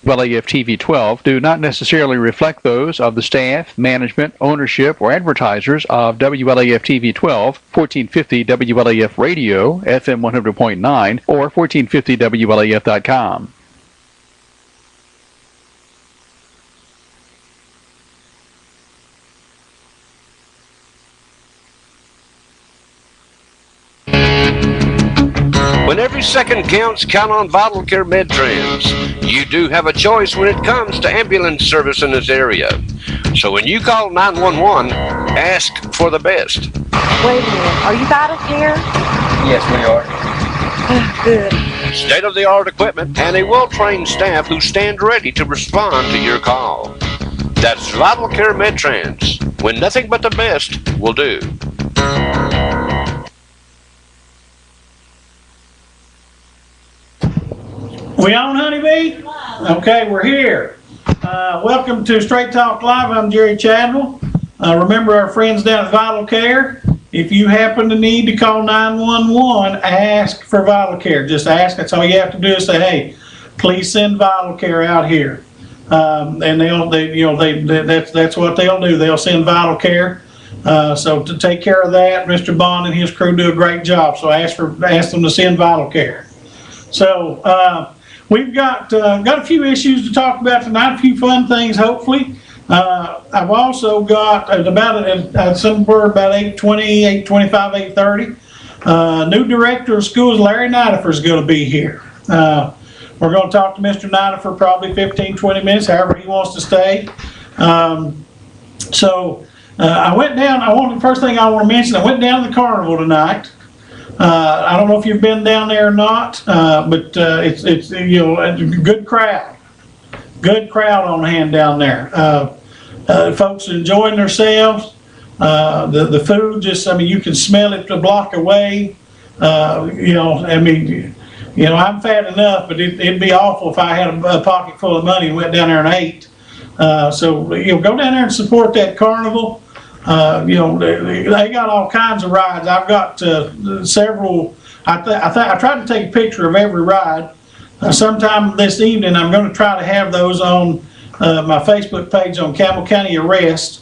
WLAF TV 12 do not necessarily reflect those of the staff, management, ownership, or advertisers of WLAF TV 12, 1450 WLAF Radio, FM 100.9, or 1450WLAF.com. When every second counts, count on Vital Care MedTrans. You do have a choice when it comes to ambulance service in this area. So when you call 911, ask for the best. Wait a minute, are you Vital Care? Yes, we are. Good. State-of-the-art equipment and a well-trained staff who stand ready to respond to your call. That's Vital Care MedTrans, when nothing but the best will do. We on, Honeybee? Okay, we're here. Welcome to Straight Talk Live. I'm Jerry Chadwell. Remember our friends down at Vital Care. If you happen to need to call 911, ask for Vital Care. Just ask. That's all you have to do is say, "Hey, please send Vital Care out here." And that's what they'll do. They'll send Vital Care. So to take care of that, Mr. Bond and his crew do a great job. So ask them to send Vital Care. So we've got a few issues to talk about tonight, a few fun things, hopefully. I've also got somewhere about 8:20, 8:25, 8:30. New director of schools, Larry Nidifer, is going to be here. We're going to talk to Mr. Nidifer probably 15, 20 minutes, however he wants to stay. I went down. First thing I want to mention, I went down to the carnival tonight. I don't know if you've been down there or not, but it's a good crowd on hand down there. Folks enjoying themselves. The food, you can smell it a block away. I'm fat enough, but it'd be awful if I had a pocket full of money and went down there and ate. Go down there and support that carnival. They got all kinds of rides. I've got several. I tried to take a picture of every ride. Sometime this evening, I'm going to try to have those on my Facebook page on Campbell County Arrest.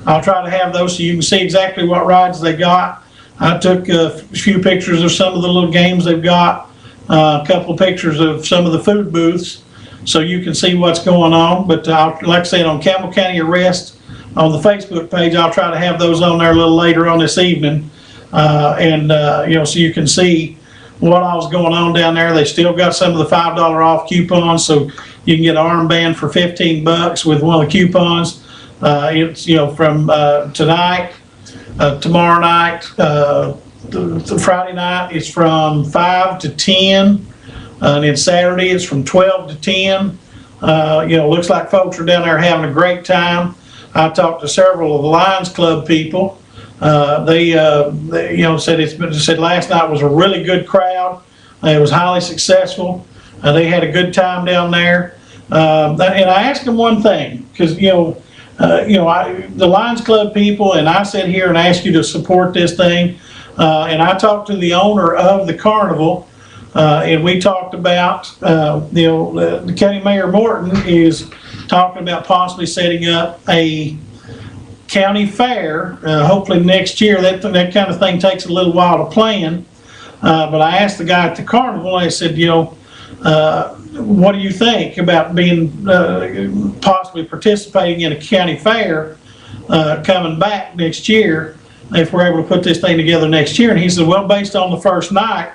I'll try to have those so you can see exactly what rides they got. I took a few pictures of some of the little games they've got, a couple of pictures of some of the food booths, so you can see what's going on. But like I said, on Campbell County Arrest, on the Facebook page, I'll try to have those on there a little later on this evening, so you can see what all's going on down there. They still got some of the $5 off coupons, so you can get an armband for $15 with one of the coupons. It's from tonight, tomorrow night, Friday night it's from 5 to 10, and then Saturday it's from 12 to 10. Looks like folks are down there having a great time. I talked to several of the Lions Club people. They said last night was a really good crowd. It was highly successful. They had a good time down there. And I asked them one thing, because the Lions Club people, and I sat here and asked you to support this thing. And I talked to the owner of the carnival, and we talked about the County Mayor Morton is talking about possibly setting up a county fair, hopefully next year. That kind of thing takes a little while to plan. But I asked the guy at the carnival, I said, what do you think about being possibly participating in a county fair coming back next year if we're able to put this thing together next year? And he said, well, based on the first night,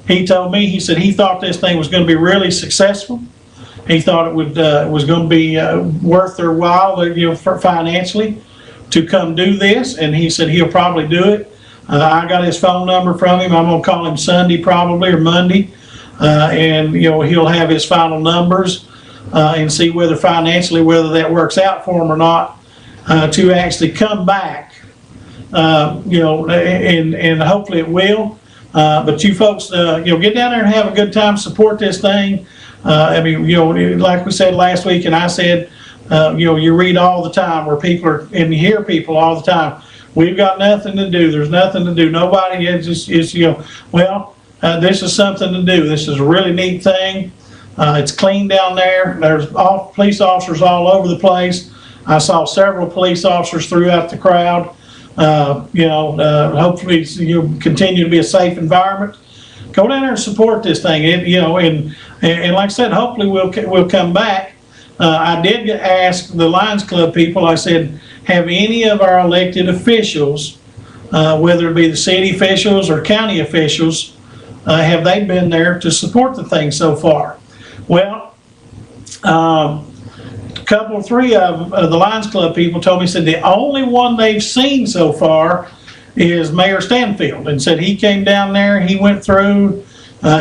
he told me, he said he thought this thing was going to be really successful. He thought it was going to be worth their while, financially, to come do this. And he said he'll probably do it. I got his phone number from him. I'm going to call him Sunday probably, or Monday, and he'll have his final numbers and see whether that works out for him or not, to actually come back. And hopefully it will. But you folks, get down there and have a good time. Support this thing. Like we said last week, and I said, you read all the time where people are, and you hear people all the time. We've got nothing to do. There's nothing to do. Nobody is this is something to do. This is a really neat thing. It's clean down there. There's police officers all over the place. I saw several police officers throughout the crowd. Hopefully you'll continue to be a safe environment. Go down there and support this thing. And like I said, hopefully we'll come back. I did ask the Lions Club people. I said, have any of our elected officials, whether it be the city officials or county officials, have they been there to support the thing so far? Well, three of the Lions Club people told me, said the only one they've seen so far is Mayor Stanfield, and said he came down there, he went through,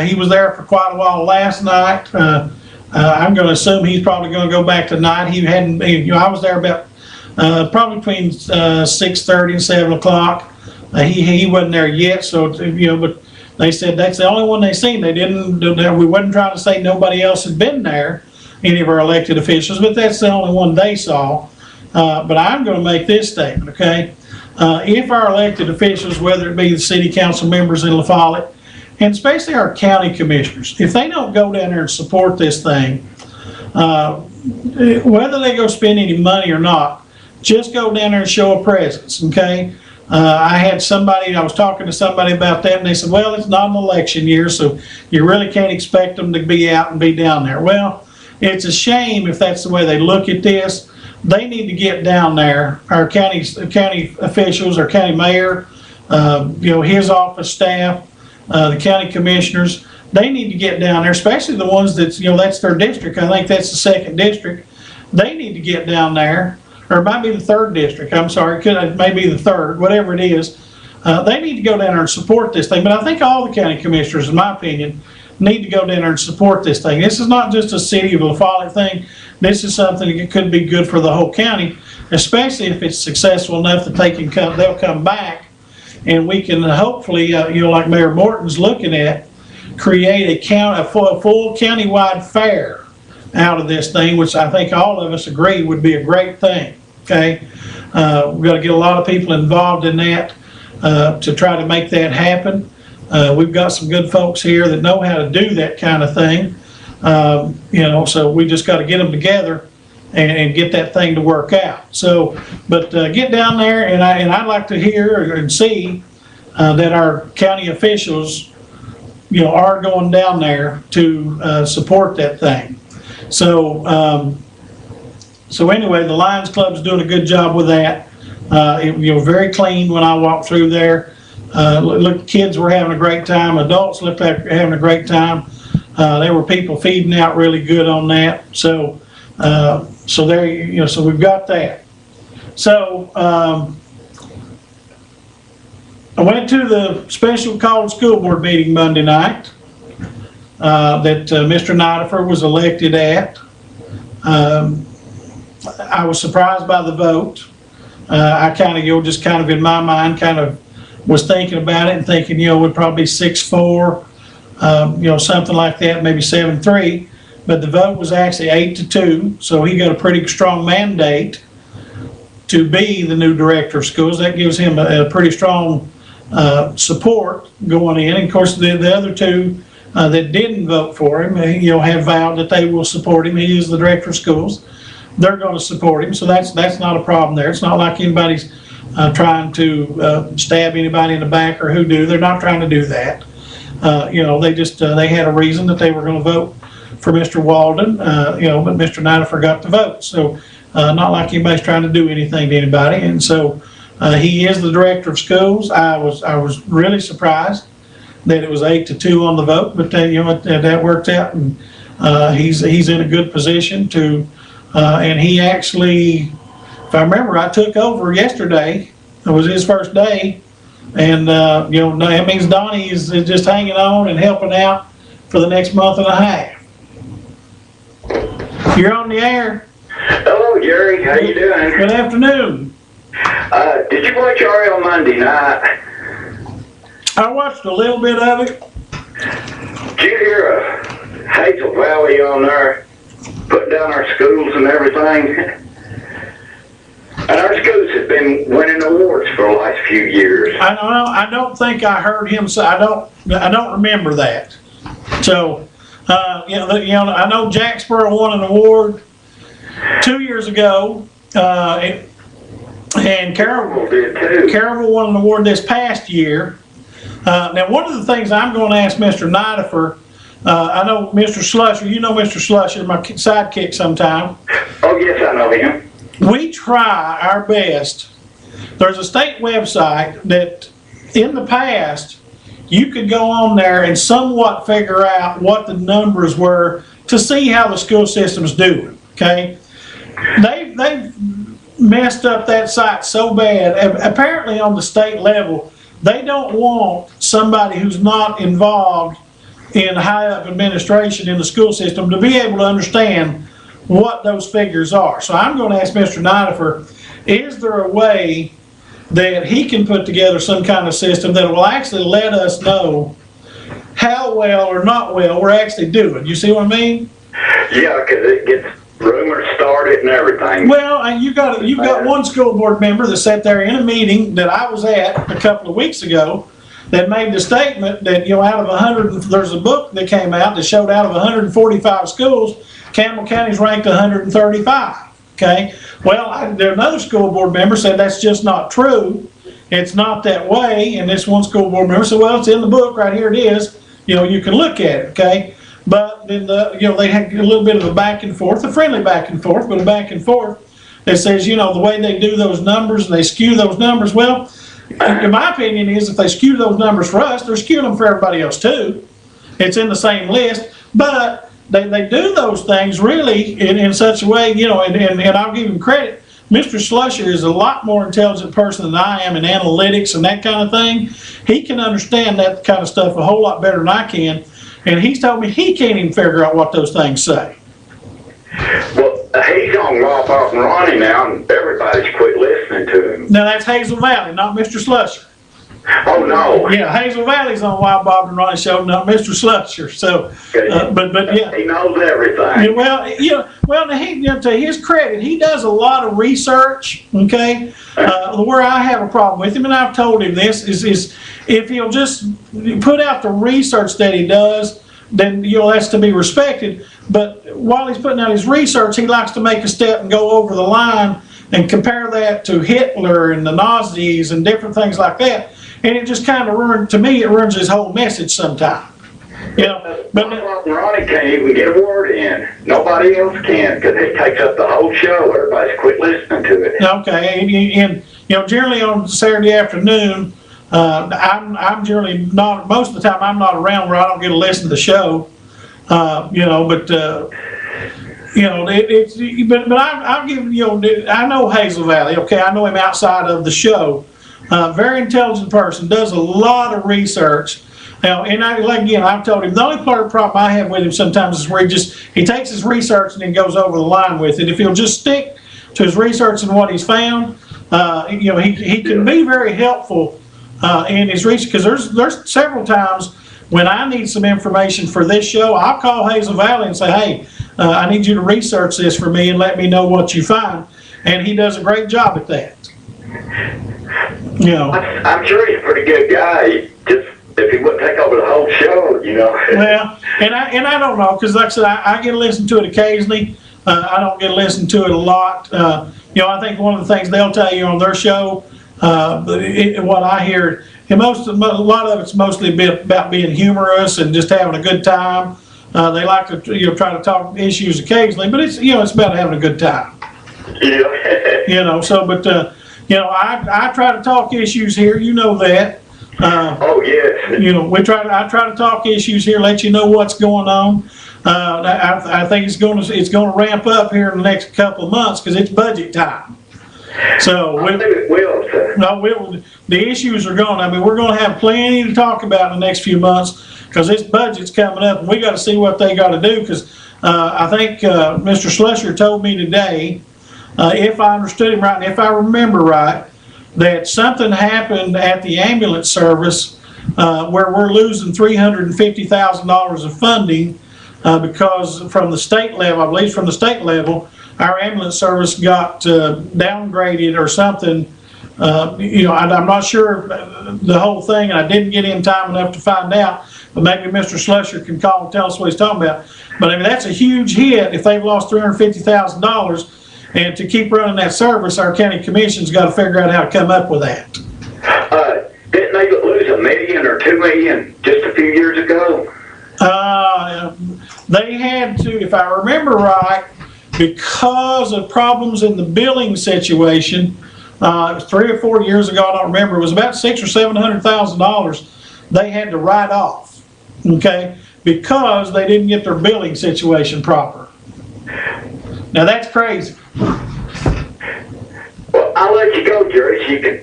he was there for quite a while last night. I'm going to assume he's probably going to go back tonight. He hadn't, I was there about probably between 6:30 and 7 o'clock. He wasn't there yet, so but they said that's the only one they seen. They didn't. We wasn't trying to say nobody else had been there, any of our elected officials, but that's the only one they saw. But I'm going to make this statement, okay? If our elected officials, whether it be the city council members in La Follette, and especially our county commissioners, if they don't go down there and support this thing, whether they go spend any money or not, just go down there and show a presence, okay? I was talking to somebody about that, and they said, well, it's not an election year, so you really can't expect them to be out and be down there. Well, it's a shame if that's the way they look at this. They need to get down there, our county officials, our county mayor, his office staff, the county commissioners. They need to get down there, especially the ones that's their district. I think that's the second district. They need to get down there, or it might be the third district. I'm sorry, it may be the third, whatever it is. They need to go down there and support this thing. But I think all the county commissioners, in my opinion, need to go down there and support this thing. This is not just a city of La Follette thing. This is something that could be good for the whole county, especially if it's successful enough that they'll come back, and we can hopefully, like Mayor Morton's looking at, create a full countywide fair out of this thing, which I think all of us agree would be a great thing. Okay, we've got to get a lot of people involved in that to try to make that happen. We've got some good folks here that know how to do that kind of thing. So we just got to get them together and get that thing to work out. So, but get down there, and I'd like to hear and see that our county officials, are going down there to support that thing. So, anyway, the Lions Club's doing a good job with that. Very clean when I walked through there. Look, kids were having a great time. Adults looked like they're having a great time. There were people feeding out really good on that. So there, so we've got that. So I went to the special called school board meeting Monday night that Mr. Nidifer was elected at. I was surprised by the vote. I kind of, just kind of in my mind, kind of was thinking about it and thinking, it would probably be 6-4, something like that, maybe 7-3. But the vote was actually 8-2, so he got a pretty strong mandate to be the new director of schools. That gives him a pretty strong support going in. And of course, the other two that didn't vote for him, have vowed that they will support him. He is the director of schools. They're going to support him, so that's not a problem there. It's not like anybody's trying to stab anybody in the back or hoodoo. They're not trying to do that. They just they had a reason that they were going to vote for Mr. Walden, but Mr. Nidifer got the vote. So not like anybody's trying to do anything to anybody. And so he is the director of schools. I was really surprised that it was 8-2 on the vote, but that worked out, and he's in a good position to. And he actually, if I remember, I took over yesterday. It was his first day, and that means Donnie is just hanging on and helping out for the next month and a half. You're on the air. Hello, Jerry. How you doing? Good afternoon. Did you watch Ariel Monday night? I watched a little bit of it. Did you hear Hazel Valley on there putting down our schools and everything? And our schools have been winning awards for the last few years. I don't think I heard him say. I don't remember that. So I know Jacksboro won an award 2 years ago, and Caraville did too. Caraville won an award this past year. Now, one of the things I'm going to ask Mr. Nidifer, I know Mr. Slusher, you know Mr. Slusher, my sidekick sometime. Oh, yes, I know him. We try our best. There's a state website that in the past, you could go on there and somewhat figure out what the numbers were to see how the school system's doing, okay? They've messed up that site so bad. Apparently on the state level, they don't want somebody who's not involved in high up administration in the school system to be able to understand what those figures are. So I'm going to ask Mr. Nidifer, is there a way that he can put together some kind of system that will actually let us know how well or not well we're actually doing? You see what I mean? Yeah, because it gets rumors started and everything. Well, and you've got one school board member that sat there in a meeting that I was at a couple of weeks ago that made the statement that, out of 100, there's a book that came out that showed out of 145 schools, Campbell County's ranked 135. Okay. Well, another school board member said that's just not true. It's not that way. And this one school board member said, well, it's in the book right here. It is. You can look at it. Okay. But then they had a little bit of a back and forth, a friendly back and forth, but a back and forth that says, the way they do those numbers and they skew those numbers. Well, in my opinion is if they skew those numbers for us, they're skewing them for everybody else too. It's in the same list, but they do those things really in such a way, and I'll give him credit. Mr. Slusher is a lot more intelligent person than I am in analytics and that kind of thing. He can understand that kind of stuff a whole lot better than I can. And he's told me he can't even figure out what those things say. Well, he's on Wild Bob and Ronnie now, and everybody's quit listening to him. Now that's Hazel Valley, not Mr. Slusher. Oh, no. Yeah, Hazel Valley's on Wild Bob and Ronnie show, not Mr. Slusher. So, but yeah. He knows everything. Yeah, well, to his credit, he does a lot of research. Okay, where I have a problem with him, and I've told him this, is if he'll just put out the research that he does, then that's to be respected. But while he's putting out his research, he likes to make a step and go over the line and compare that to Hitler and the Nazis and different things like that. And it just kind of ruins his whole message sometimes. But Ronnie can't even get a word in. Nobody else can, because it takes up the whole show. Everybody's quit listening to it. Okay, and generally on Saturday afternoon, I'm generally not, most of the time I'm not around where I don't get to listen to the show. But I'll give I know Hazel Valley. Okay, I know him outside of the show. Very intelligent person, does a lot of research. Now, and I've told him the only problem I have with him sometimes is where he takes his research and then goes over the line with it. If he'll just stick to his research and what he's found, he can be very helpful in his research, because there's several times when I need some information for this show, I'll call Hazel Valley and say, hey, I need you to research this for me and let me know what you find. And he does a great job at that. I'm sure he's a pretty good guy. Just if he wouldn't take over the whole show, Well, and I don't know, because like I said, I get to listen to it occasionally. I don't get to listen to it a lot. I think one of the things they'll tell you on their show, what I hear, a lot of it's mostly about being humorous and just having a good time. They like to try to talk issues occasionally, but it's about having a good time. Yeah. I try to talk issues here. You know that. Oh yes. I try to talk issues here, let you know what's going on. I think it's going to ramp up here in the next couple of months because it's budget time. So the issues are going. I mean, we're going to have plenty to talk about in the next few months because this budget's coming up, and we got to see what they got to do. Because I think Mr. Slusher told me today, if I understood him right and if I remember right, that something happened at the ambulance service where we're losing $350,000 of funding because from the state level, I believe from the state level, our ambulance service got downgraded or something I'm not sure the whole thing, and I didn't get in time enough to find out, but maybe Mr. Slusher can call and tell us what he's talking about. But I mean, that's a huge hit if they've lost $350,000. And to keep running that service, our county commission's got to figure out how to come up with that. Didn't they lose $1 million or $2 million just a few years ago? They had to, if I remember right, because of problems in the billing situation, 3 or 4 years ago, I don't remember, it was about $600,000 or $700,000 they had to write off, okay, because they didn't get their billing situation proper. Now that's crazy. Well, I'll let you go, Jerry, so you can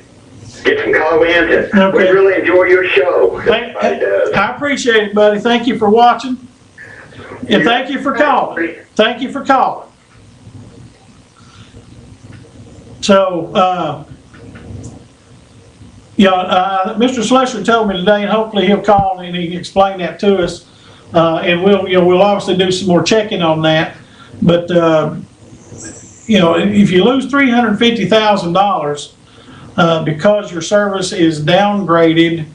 get some comments. Okay. We really enjoy your show. Everybody does. I appreciate it, buddy. Thank you for watching. And thank you for calling. Thank you for calling. So, Mr. Slusher told me today, and hopefully he'll call and he can explain that to us. And we'll obviously do some more checking on that. But, if you lose $350,000 because your service is downgraded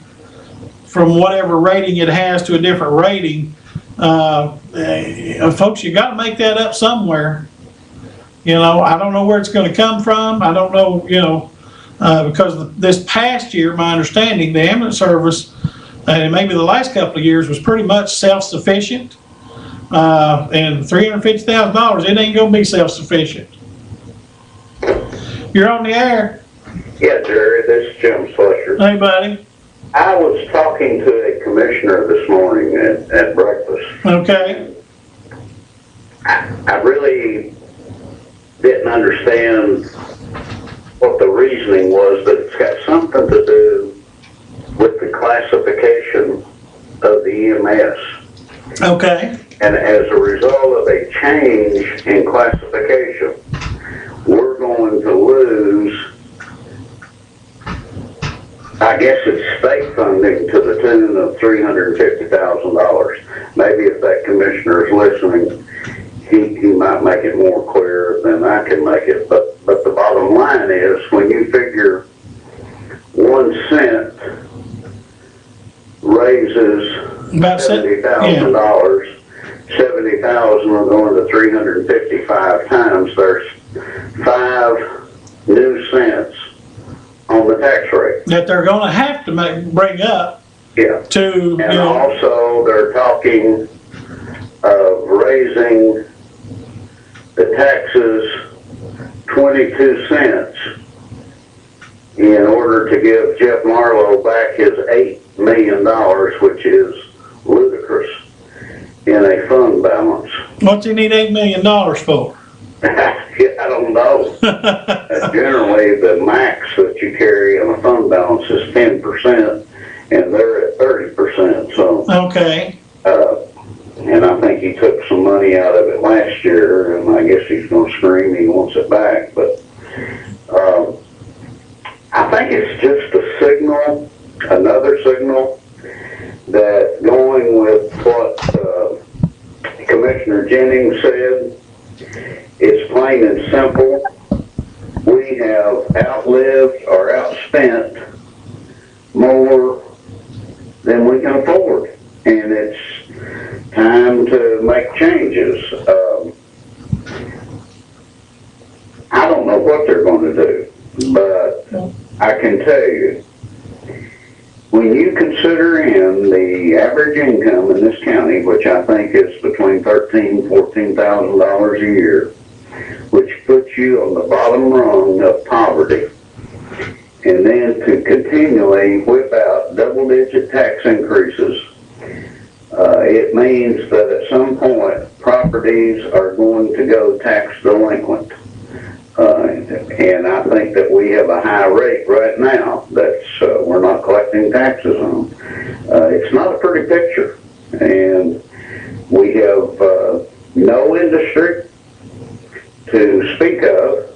from whatever rating it has to a different rating, folks, you got to make that up somewhere. I don't know where it's going to come from. I don't know, because this past year, my understanding, the ambulance service, and maybe the last couple of years, was pretty much self-sufficient. And $350,000, it ain't going to be self-sufficient. You're on the air. Yeah, Jerry, this is Jim Slusher. Hey, buddy. I was talking to a commissioner this morning at breakfast. Okay. I really didn't understand what the reasoning was, but it's got something to do with the classification of the EMS. Okay. And as a result of a change in classification, we're going to lose, I guess it's state funding to the tune of $350,000. Maybe if that commissioner is listening, he might make it more clear than I can make it. But the bottom line is, when you figure 1 cent raises About $70,000, 70,000 will go into 355 times. There's 5 new cents on the tax rate. That they're going to have to bring up. Yeah. To, and also they're talking of raising the taxes 22 cents in order to give Jeff Marlowe back his $8 million, which is ludicrous, in a fund balance. What's he need $8 million for? I don't know. Generally, the max that you carry on a fund balance is 10%, and they're at 30%. So, okay. And I think he took some money out of it last year, and I guess he's going to scream he wants it back. But I think it's just a signal, another signal, that going with what Commissioner Jennings said, it's plain and simple. We have outlived or outspent more than we can afford, and it's time to make changes. I don't know what they're going to do, but I can tell you, when you consider in the average income in this county, which I think is between $13,000 and $14,000 a year, which puts you on the bottom rung of poverty, and then to continually whip out double-digit tax increases, it means that at some point properties are going to go tax delinquent. And I think that we have a high rate right now that's we're not collecting taxes on. It's not a pretty picture, and we have no industry to speak of.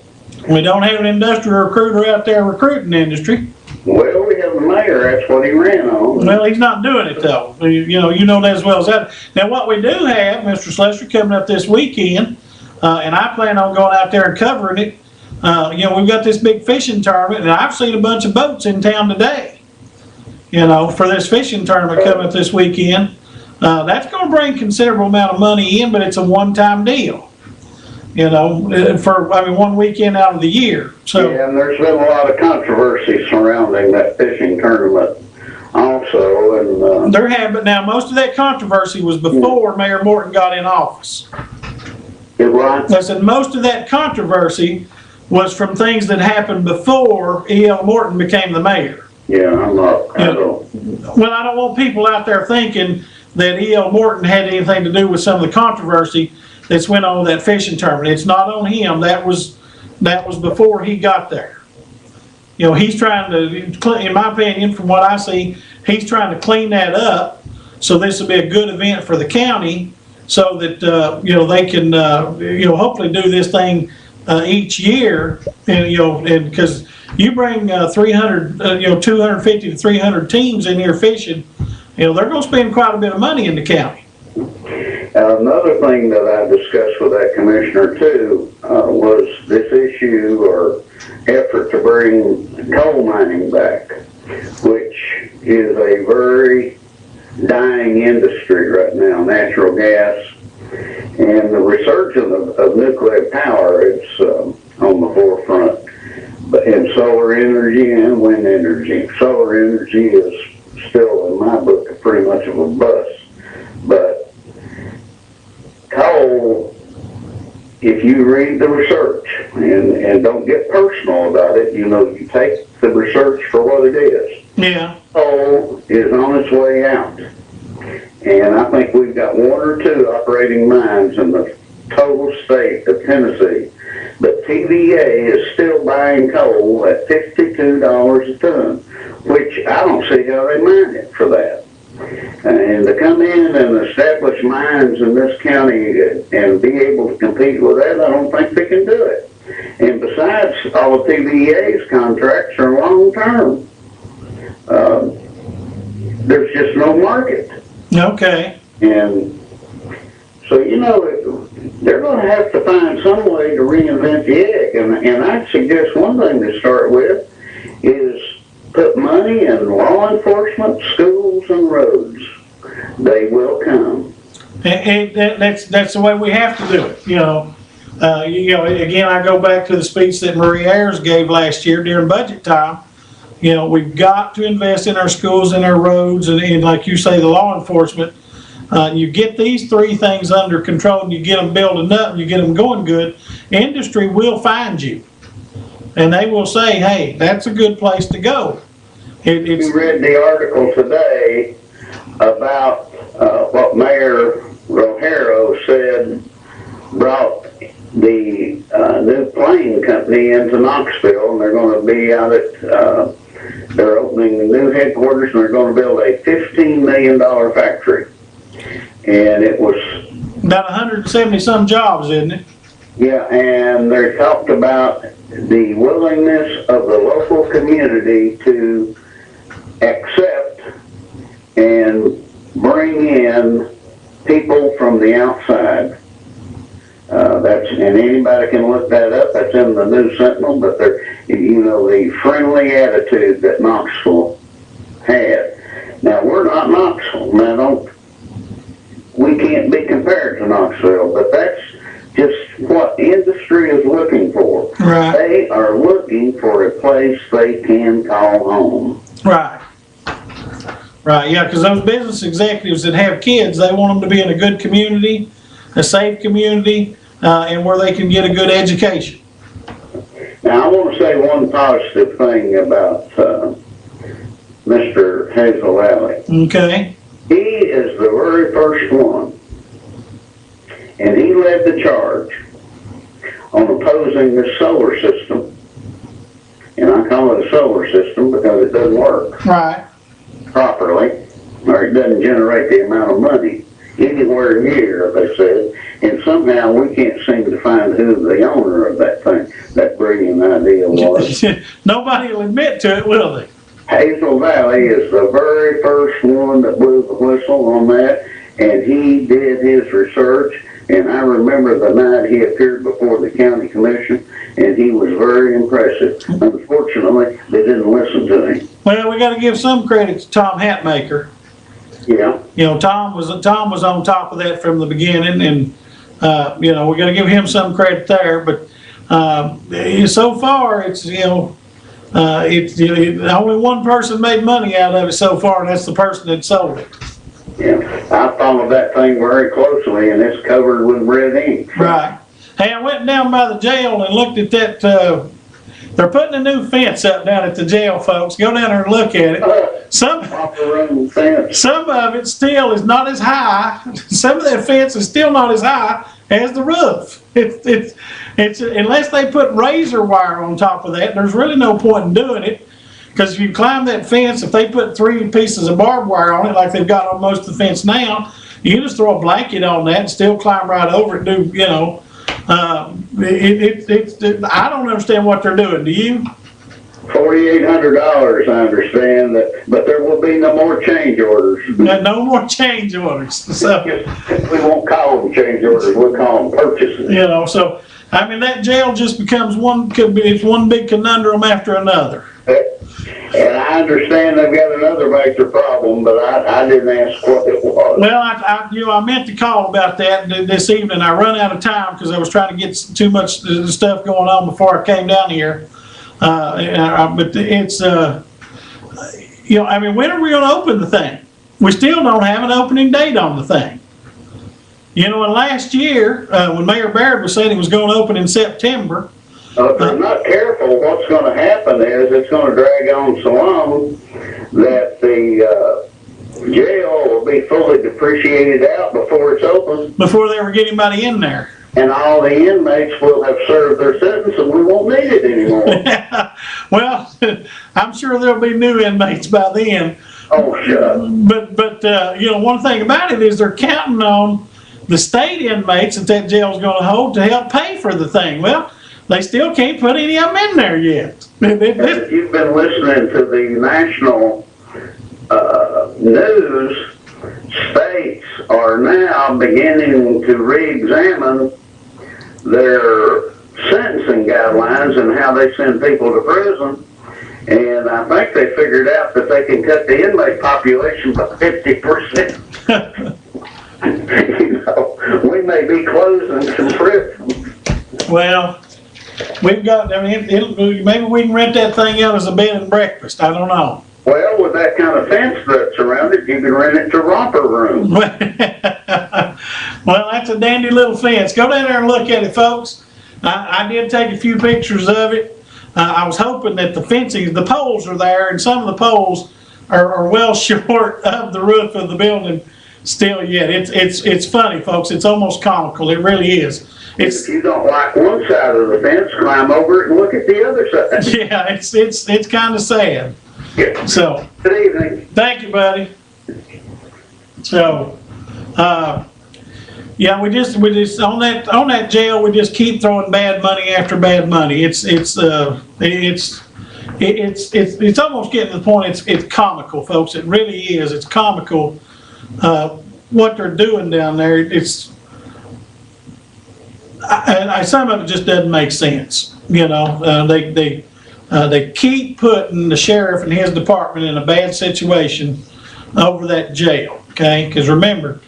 We don't have an industrial recruiter out there recruiting the industry. Well, we have the mayor, that's what he ran on. Well, he's not doing it though. You know that as well as that. Now what we do have, Mr. Slusher, coming up this weekend, and I plan on going out there and covering it, We've got this big fishing tournament, and I've seen a bunch of boats in town today, for this fishing tournament coming up this weekend. That's going to bring considerable amount of money in, but it's a one-time deal. For 1 weekend out of the year. So Yeah, and there's been a lot of controversy surrounding that fishing tournament also, and, there have, but now most of that controversy was before Mayor Morton got in office. right? I said most of that controversy was from things that happened before E.L. Morton became the mayor. Yeah, I don't. Well, I don't want people out there thinking that E.L. Morton had anything to do with some of the controversy that's went on with that fishing tournament. It's not on him. That was before he got there. He's trying to, in my opinion, from what I see, he's trying to clean that up. So this will be a good event for the county, so that they can hopefully do this thing each year, and because you bring 250 to 300 teams in here fishing, they're going to spend quite a bit of money in the county. Another thing that I discussed with that commissioner too was this issue or effort to bring coal mining back, which is a very dying industry right now, natural gas. And the resurgence of nuclear power is on the forefront, but in solar energy and wind energy. Solar energy is still, in my book, pretty much of a bust. But coal, if you read the research and don't get personal about it, you take the research for what it is. Yeah. Coal is on its way out. And I think we've got 1 or 2 operating mines in the total state of Tennessee. But TVA is still buying coal at $52 a ton, which I don't see how they mine it for that. And to come in and establish mines in this county and be able to compete with that, I don't think they can do it. And besides, all of TVA's contracts are long-term. There's just no market. Okay. And so, they're going to have to find some way to reinvent the egg. And I'd suggest one thing to start with is put money in law enforcement, schools, and roads. They will come. And that's the way we have to do it. Again, I go back to the speech that Marie Ayers gave last year during budget time. We've got to invest in our schools and our roads, and like you say, the law enforcement. You get these 3 things under control, and you get them building up, and you get them going good. Industry will find you, and they will say, "Hey, that's a good place to go." You read the article today about what Mayor Rogero said brought the new plane company into Knoxville, and they're going to be out at. They're opening the new headquarters, and they're going to build a $15 million factory. And it was about 170 some jobs, isn't it? Yeah, and they talked about the willingness of the local community to accept and bring in people from the outside. And anybody can look that up. That's in the News Sentinel. But the friendly attitude that Knoxville had. Now we're not Knoxville. We can't be compared to Knoxville. But that's just what industry is looking for. Right. They are looking for a place they can call home. Right. Right. Yeah, because those business executives that have kids, they want them to be in a good community, a safe community, and where they can get a good education. Now, I want to say one positive thing about Mr. Hazel Alley. Okay. He is the very first one, and he led the charge on opposing the solar system. And I call it a solar system because it doesn't work Right. properly, or it doesn't generate the amount of money anywhere near, they said. And somehow we can't seem to find who the owner of that thing, that brilliant idea was. Nobody will admit to it, will they? Hazel Valley is the very first one that blew the whistle on that, and he did his research. And I remember the night he appeared before the county commission, and he was very impressive. Unfortunately, they didn't listen to him. Well, we gotta give some credit to Tom Hatmaker. Yeah, You know, Tom was on top of that from the beginning, and you know, we got to give him some credit there. But so far, it's only one person made money out of it so far, and that's the person that sold it. yeah. I followed that thing very closely, and it's covered with red ink. Right. Hey, I went down by the jail and looked at that. They're putting a new fence up down at the jail, folks. Go down there and look at it. Some of it still is not as high. Some of that fence is still not as high as the roof. It's unless they put razor wire on top of that, there's really no point in doing it. Because if you climb that fence, if they put 3 pieces of barbed wire on it, like they've got on most of the fence now, you can just throw a blanket on that and still climb right over it. I don't understand what they're doing. Do you? $4,800, I understand that, but there will be no more change orders. No more change orders. So, We won't call them change orders, we'll call them purchases. so I mean that jail just becomes one big conundrum after another. And I understand they've got another major problem, but I didn't ask what it was. Well, I meant to call about that this evening. I run out of time because I was trying to get too much stuff going on before I came down here. But it's, I mean, when are we going to open the thing? We still don't have an opening date on the thing. And last year, when Mayor Baird was saying it was going to open in September. If they're not careful, what's going to happen is it's going to drag on so long that the jail will be fully depreciated out before it's open. Before they ever get anybody in there. And all the inmates will have served their sentence and we won't need it anymore. Well, I'm sure there'll be new inmates by then. Oh, shut. But one thing about it is they're counting on the state inmates that jail's going to hold to help pay for the thing. Well, they still can't put any of them in there yet. If you've been listening to the national news, states are now beginning to re-examine their sentencing guidelines and how they send people to prison. And I think they figured out that they can cut the inmate population by 50%. We may be closing some prisons. Well, we've got, maybe we can rent that thing out as a bed and breakfast. I don't know. Well, with that kind of fence that's around it, you can rent it to romper room. Well, that's a dandy little fence. Go down there and look at it, folks. I did take a few pictures of it. I was hoping that the poles are there, and some of the poles are well short of the roof of the building still yet. It's funny, folks. It's almost comical. It really is. If you don't like one side of the fence, climb over it and look at the other side. Yeah, it's kind of sad. Yeah. So, good evening. Thank you, buddy. So, we just on that jail, we just keep throwing bad money after bad money. It's almost getting to the point. It's comical, folks. It really is. It's comical what they're doing down there. Some of it just doesn't make sense. They keep putting the sheriff and his department in a bad situation over that jail, okay? Because remember,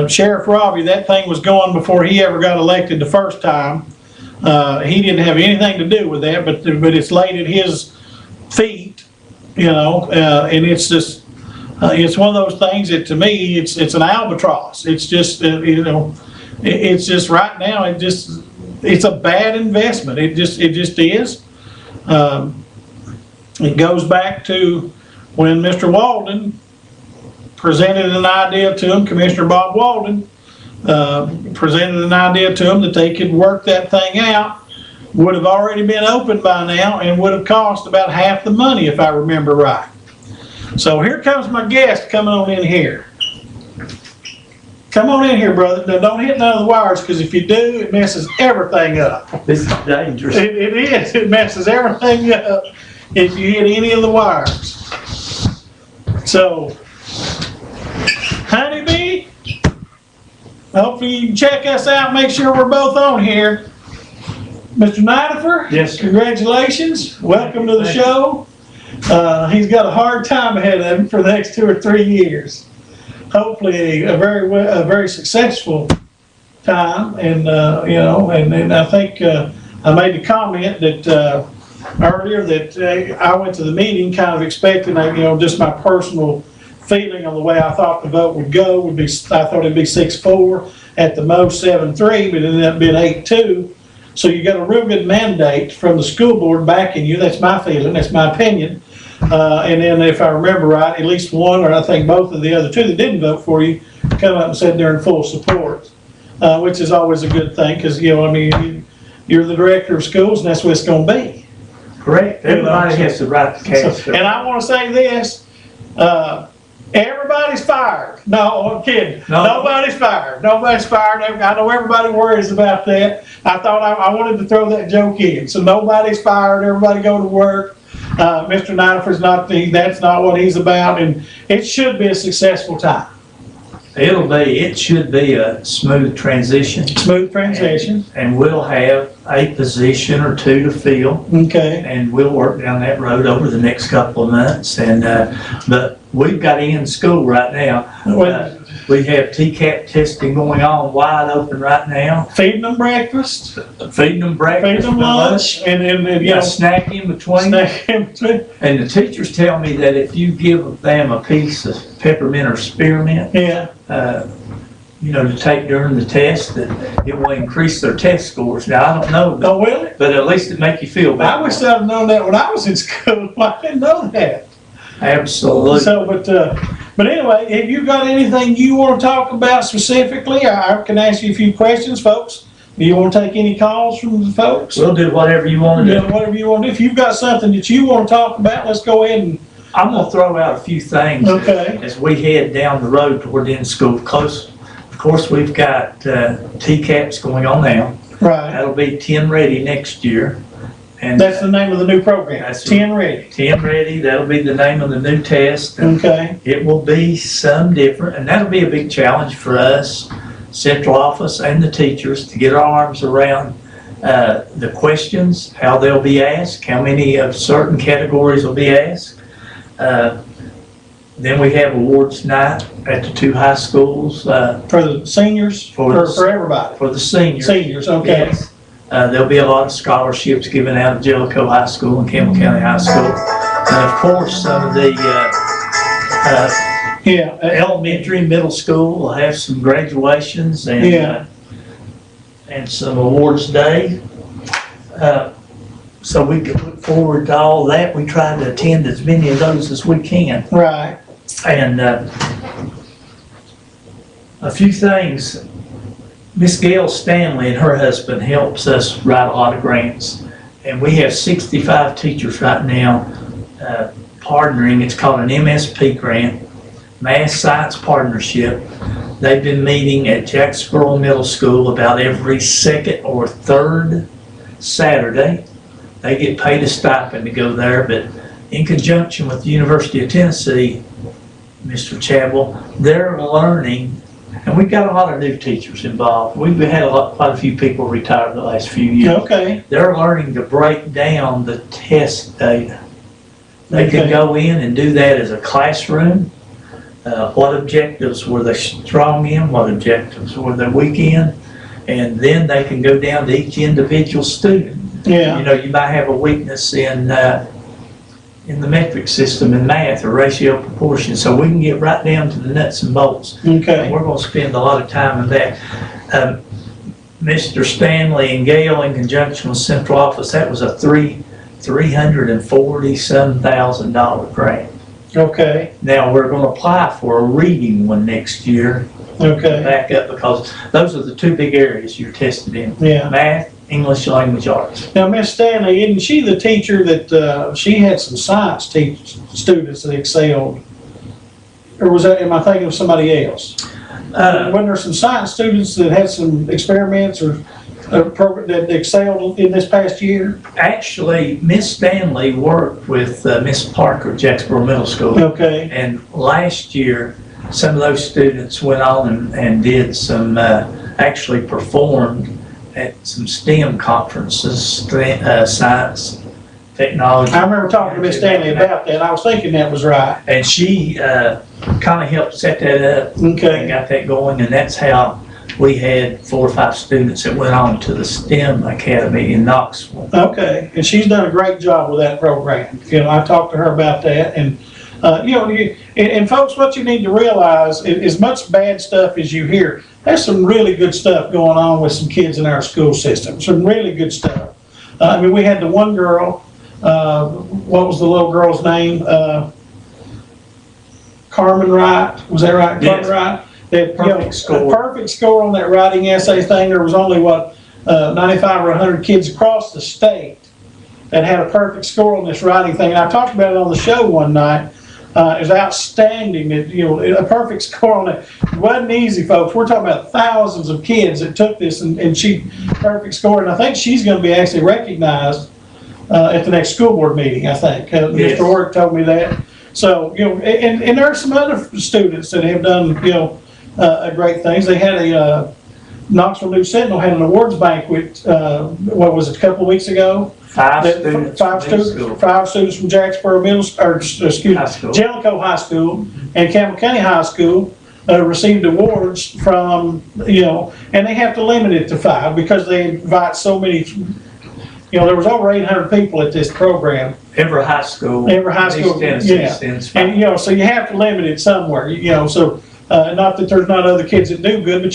Sheriff Robbie, that thing was going before he ever got elected the first time. He didn't have anything to do with that, but it's laid at his feet, and it's just, it's one of those things that to me, it's an albatross. It's just, it's just right now, it's a bad investment. It just is. It goes back to when Mr. Walden presented an idea to him, Commissioner Bob Walden presented an idea to him that they could work that thing out. Would have already been open by now and would have cost about half the money if I remember right. So here comes my guest coming on in here. Come on in here, brother. Now, don't hit none of the wires, because if you do, it messes everything up. This is dangerous. It is. It messes everything up if you hit any of the wires. So, Honeybee, hopefully you can check us out. Make sure we're both on here. Mr. Nidifer? Yes, sir. Congratulations. Welcome to the show. He's got a hard time ahead of him for the next 2 or 3 years. Hopefully a very successful time. And, and I think I made the comment that earlier that I went to the meeting kind of expecting, just my personal feeling on the way I thought the vote would go would be, I thought it'd be 6-4, at the most 7-3, but it ended up being 8-2. So you got a real good mandate from the school board backing you. That's my feeling, that's my opinion. And then if I remember right, at least one, or I think both of the other two that didn't vote for you, come up and said they're in full support, which is always a good thing, because, you're the director of schools, and that's what it's gonna be. Correct. Everybody has the right to cast. And I wanna say this, everybody's fired. No, I'm kidding. No. Nobody's fired. Nobody's fired. I know everybody worries about that. I thought I wanted to throw that joke in. So nobody's fired. Everybody go to work. Mr. Nidifer's that's not what he's about, and it should be a successful time. It should be a smooth transition. Smooth transition. And we'll have a position or two to fill, Okay. and we'll work down that road over the next couple of months. And, but we've got in school right now. We have TCAP testing going on wide open right now. Feeding them breakfast, Feeding them breakfast. feeding them lunch, and You know, snack in between. snack in between. And the teachers tell me that if you give them a piece of peppermint or spearmint, Yeah. to take during the test, that it will increase their test scores. Now, I don't know, Oh, will it? but at least it make you feel I better. wish I'd have known that when I was in school. I didn't know that. Absolutely. So, but anyway, have you got anything you want to talk about specifically? I can ask you a few questions, folks. Do you want to take any calls from the folks? We'll do whatever you want to do. Whatever you want to do. If you've got something that you want to talk about, let's go ahead and, I'm gonna throw out a few things Okay. as we head down the road toward the end of school. Of course, we've got TCAPs going on now. right. That'll be 10 ready next year. And That's the name of the new program. That's 10 Ready. 10 ready, that'll be the name of the new test. And Okay. it will be some different, and that'll be a big challenge for us, central office and the teachers, to get our arms around the questions, how they'll be asked, how many of certain categories will be asked. Then we have awards night at the two high schools For the seniors, for everybody. for the seniors. Seniors, okay. Yes. There'll be a lot of scholarships given out at Jellicoe High School and Campbell County High School. And of course, some of the Yeah. elementary, middle school will have some graduations and Yeah. and some awards day. So we can look forward to all that. We try to attend as many of those as we can. Right. And a few things. Miss Gail Stanley and her husband helps us write a lot of grants. And we have 65 teachers right now partnering. It's called an MSP grant, Math Science Partnership. They've been meeting at Jacksboro Middle School about every second or third Saturday. They get paid a stipend to go there, but in conjunction with the University of Tennessee, Mr. Chadwell, they're learning, and we've got a lot of new teachers involved. We've had quite a few people retire the last few years. Okay. They're learning to break down the test data. They Okay. can go in and do that as a classroom. What objectives were they strong in? What objectives were they weak in? And then they can go down to each individual student. Yeah. You might have a weakness in the metric system in math or ratio proportion, so we can get right down to the nuts and bolts. Okay. And we're going to spend a lot of time on that. Mr. Stanley and Gail, in conjunction with central office, that was a $340,000 grant. Okay. Now we're going to apply for a reading one next year, Okay. back up, because those are the two big areas you're tested in: Yeah. math, English language arts. Now, Miss Stanley, isn't she the teacher that, she had some science students that excelled? Or am I thinking of somebody else? Wasn't there some science students that had some experiments or that excelled in this past year? Actually, Miss Stanley worked with Miss Parker at Jacksboro Middle School. Okay. And last year, some of those students went on and did some, actually performed at some STEM conferences, science, technology. I remember talking to Miss Stanley about that. I was thinking that was right. And she kind of helped set that up and Okay. got that going, and that's how we had 4 or 5 students that went on to the STEM Academy in Knoxville. Okay, and she's done a great job with that program. I talked to her about that, and and folks, what you need to realize is, as much bad stuff as you hear, there's some really good stuff going on with some kids in our school system. Some really good stuff. I mean, we had the one girl. What was the little girl's name? Carmen Wright. Was that right? Yes. Carmen Wright. That, Perfect score. A perfect score on that writing essay thing. There was only 95 or 100 kids across the state that had a perfect score on this writing thing. And I talked about it on the show one night. It was outstanding. A perfect score on it. It wasn't easy, folks. We're talking about thousands of kids that took this, and she perfect score. And I think she's going to be actually recognized at the next school board meeting. I think Yes. Mr. Orrick told me that. So and there are some other students that have done great things. They had a Knoxville News Sentinel had an awards banquet. What was it, a couple of weeks ago? 5 students. from middle school. 5 students from Jacksboro High school. Jellicoe High School and Campbell County High School received awards from, and they have to limit it to 5 because they invite so many. There was over 800 people at this program. Every high school. Every high school, East Tennessee yeah. sends 5. And, so you have to limit it somewhere, so, not that there's not other kids that do good, but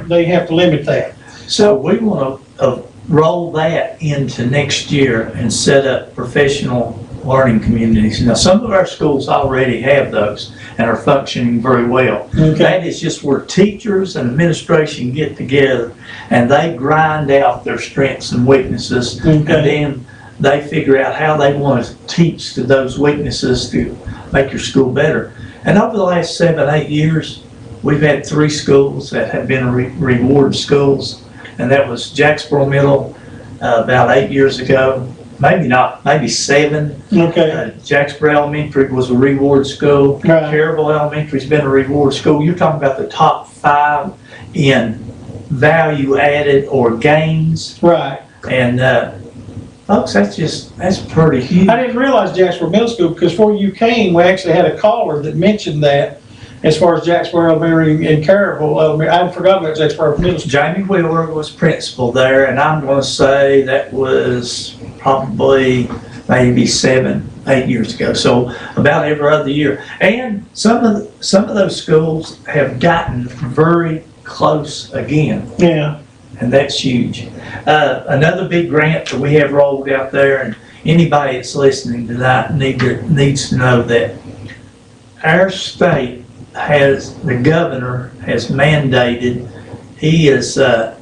they have to limit that. So we want to roll that into next year and set up professional learning communities. Now, some of our schools already have those and are functioning very well. Okay. That is just where teachers and administration get together and they grind out their strengths and weaknesses. Okay. And then they figure out how they want to teach to those weaknesses to make your school better. And over the last 7-8 years, we've had 3 schools that have been reward schools. And that was Jacksboro Middle about 8 years ago. Maybe 7. Okay, Jacksboro Elementary was a reward school. Right. Carrollville Elementary's been a reward school. You're talking about the top 5 in value added or gains. right. And folks, that's pretty huge. I didn't realize Jacksboro Middle School, because before you came, we actually had a caller that mentioned that as far as Jacksboro Elementary and Carrollville Elementary. I forgot about Jacksboro Middle School. Jamie Wheeler was principal there, and I'm going to say that was probably maybe 7-8 years ago. So about every other year. And some of those schools have gotten very close again, Yeah, and that's huge. Another big grant that we have rolled out there, and anybody that's listening tonight needs to know that our state the governor has mandated, he has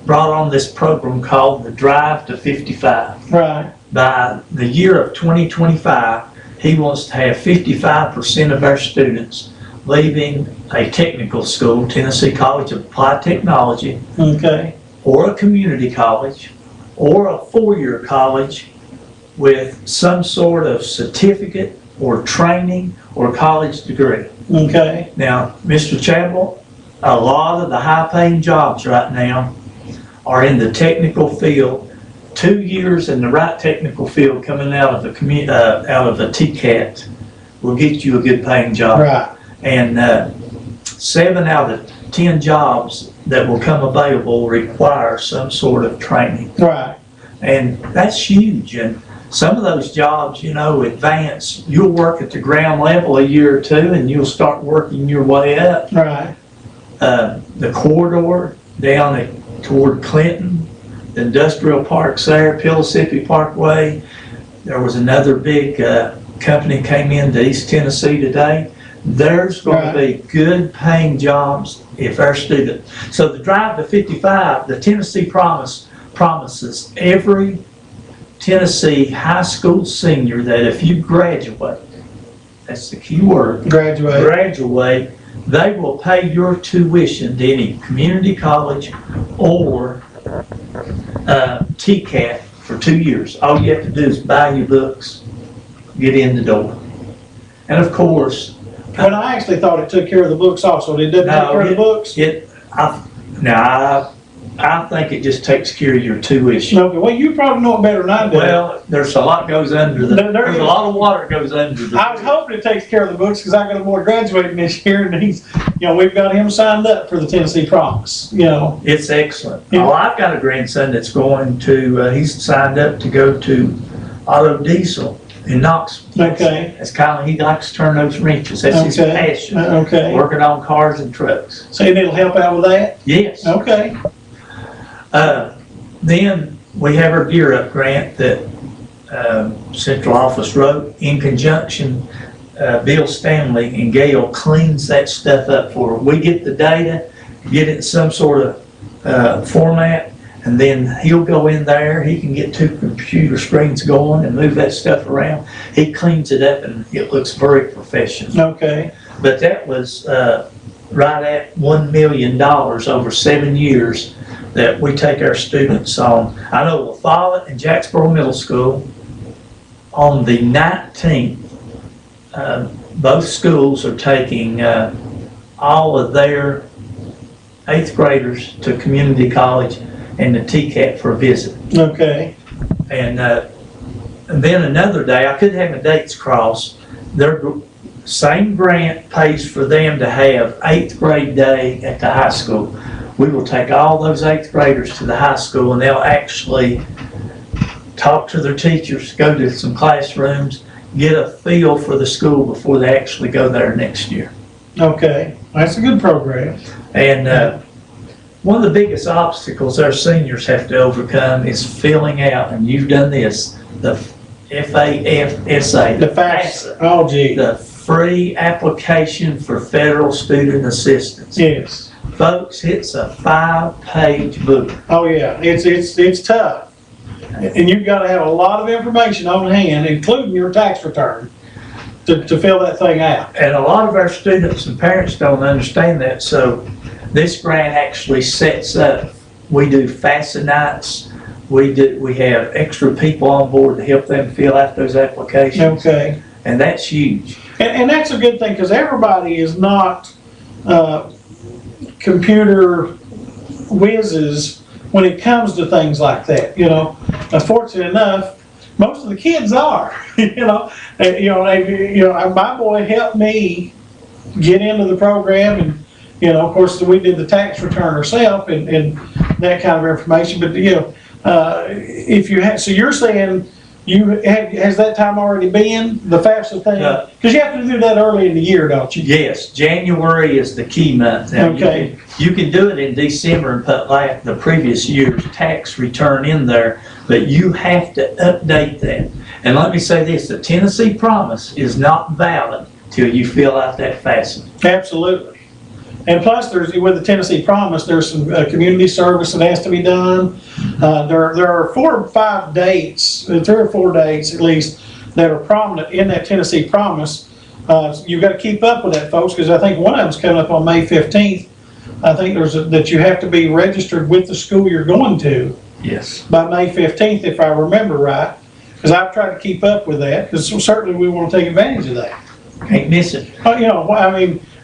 brought on this program called the Drive to 55. right. By the year of 2025, he wants to have 55% of our students leaving a technical school, Tennessee College of Applied Technology, Okay, or a community college, or a 4-year college with some sort of certificate or training or college degree. okay, Now, Mr. Chapel, a lot of the high-paying jobs right now are in the technical field. 2 years in the right technical field coming out of a TCAT will get you a good paying job. right. And 7 out of 10 jobs that will come available require some sort of training. Right, And that's huge. And some of those jobs, advance. You'll work at the ground level a year or 2 and you'll start working your way up. right. The corridor down toward Clinton, the industrial parks there, Pellissippi Parkway. There was another big company came into East Tennessee today. There's going to be good paying jobs if our students. So the Drive to 55, the Tennessee promises every Tennessee high school senior that if you graduate, that's the key word, Graduate. they will pay your tuition to any community college or TCAT for 2 years. All you have to do is buy your books, get in the door. And of course, But I actually thought it took care of the books also. It doesn't take care of the books? I think it just takes care of your tuition. Okay, well, you probably know it better than I do. Well, there's a lot goes under there's a lot of water goes under the. I was hoping it takes care of the books, because I got a boy graduating this year, and he's, we've got him signed up for the Tennessee Promise, It's excellent. Yeah. Well, I've got a grandson that's going to, he's signed up to go to Auto Diesel in Knoxville. Okay. It's kind of, he likes to turn those wrenches. That's his Okay. passion. Okay. Working on cars and trucks. So it'll help out with that? Yes. Okay. Then we have our Gear Up grant that central office wrote in conjunction. Bill Stanley and Gail cleans that stuff up for her. We get the data, get it in some sort of format, and then he'll go in there. He can get 2 computer screens going and move that stuff around. He cleans it up and it looks very professional. Okay. But that was right at $1 million over 7 years that we take our students on. I know La Follette and Jacksboro Middle School, on the 19th, both schools are taking all of their 8th graders to community college and the TCAP for a visit. Okay. And then another day, I couldn't have my dates crossed, their same grant pays for them to have 8th grade day at the high school. We will take all those 8th graders to the high school, and they'll actually talk to their teachers, go to some classrooms, get a feel for the school before they actually go there next year. Okay. That's a good program. And one of the biggest obstacles our seniors have to overcome is filling out, and you've done this, the FAFSA. The FAFSA. Oh, gee. The free application for federal student assistance. Yes. Folks, it's a 5-page book. Oh, yeah. It's tough. And you've got to have a lot of information on hand, including your tax return, to fill that thing out. And a lot of our students and parents don't understand that, so this grant actually sets up, we do FAFSA nights, we have extra people on board to help them fill out those applications, Okay. and that's huge. And that's a good thing, because everybody is not computer whizzes when it comes to things like that, Fortunate enough, most of the kids are, my boy helped me get into the program, and of course, we did the tax return ourselves and that kind of information. But if you have, so you're saying has that time already been the FAFSA thing? Yeah. Because you have to do that early in the year, don't you? Yes, January is the key month. Now, Okay. You can do it in December and put like the previous year's tax return in there, but you have to update that. And let me say this, the Tennessee Promise is not valid till you fill out that FAFSA. Absolutely. And plus, with the Tennessee Promise, there's some community service that has to be done. There are 4 or 5 dates, 3 or 4 dates at least, that are prominent in that Tennessee Promise. You've got to keep up with that, folks, because I think one of them's coming up on May 15th. I think that you have to be registered with the school you're going to Yes. by May 15th, if I remember right. Because I've tried to keep up with that, because certainly we want to take advantage of that. Can't miss it.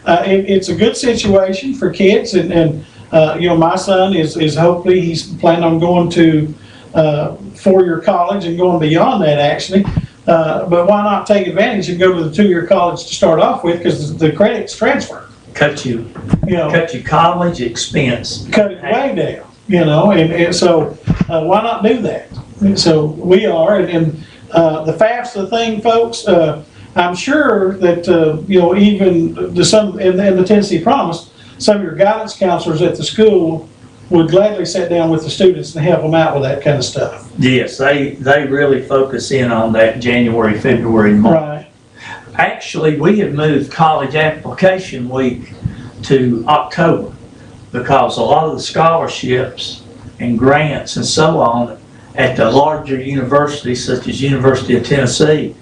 It's a good situation for kids, and my son is hopefully he's planning on going to 4-year college and going beyond that actually. But why not take advantage and go to the 2-year college to start off with, because the credits transfer. Cut you college expense. Cut it way down, and so why not do that? And so we are, and the FAFSA thing, folks. I'm sure that even some in the Tennessee Promise, some of your guidance counselors at the school would gladly sit down with the students and help them out with that kind of stuff. Yes, they really focus in on that January, February, March. Right. Actually, we have moved college application week to October because a lot of the scholarships and grants and so on at the larger universities, such as University of Tennessee,